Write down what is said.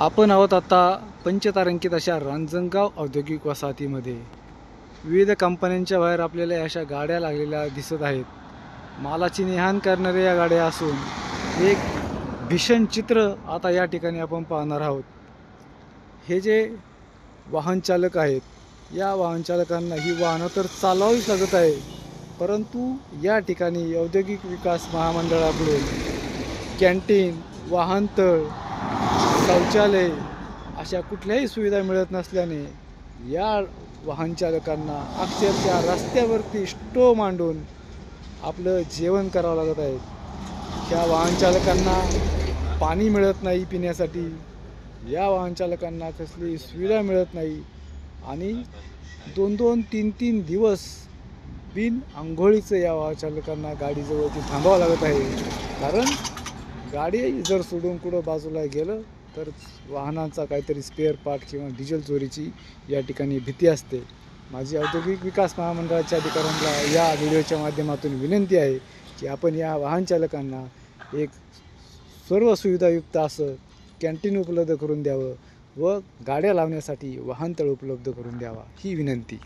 आपण आहोत आता पंचतारांकित अशा रांजणगाव औद्योगिक वसाहतीमध्ये. विविध कंपन्यांच्या बाहेर आपल्याला अशा गाड्या लागलेल्या दिसत आहेत. मालाची नेहाण करणाऱ्या या गाड्या असून एक भीषण चित्र आता या ठिकाणी आपण पाहणार आहोत. हे जे वाहन चालक आहेत, या वाहन चालकांना ही वाहनं तर चालवावीच लागत आहे, परंतु या ठिकाणी औद्योगिक विकास महामंडळाकडून कॅन्टीन, वाहनतळ, शौचालय अशा कुठल्याही सुविधा मिळत नसल्याने या वाहन चालकांना अक्षरशः रस्त्यावरती स्टो मांडून आपलं जेवण करावं लागत आहे. ह्या वाहन चालकांना पाणी मिळत नाही पिण्यासाठी, या वाहन चालकांना कसली सुविधा मिळत नाही आणि 2-2, 3-3 दिवस बिन अंघोळीचं या वाहन चालकांना गाडीजवळती थांबावं लागत आहे. कारण गाडी जर सोडून कुठं बाजूला गेलं तर वाहनांचा काहीतरी स्पेअर पार्ट किंवा डिझेल चोरीची या ठिकाणी भीती असते. माझी औद्योगिक विकास महामंडळाच्या अधिकाऱ्यांना या व्हिडिओच्या माध्यमातून विनंती आहे की आपण या वाहन चालकांना एक सर्व सुविधायुक्त असं कॅन्टीन उपलब्ध करून द्यावं व गाड्या लावण्यासाठी वाहनतळ उपलब्ध करून द्यावा, ही विनंती.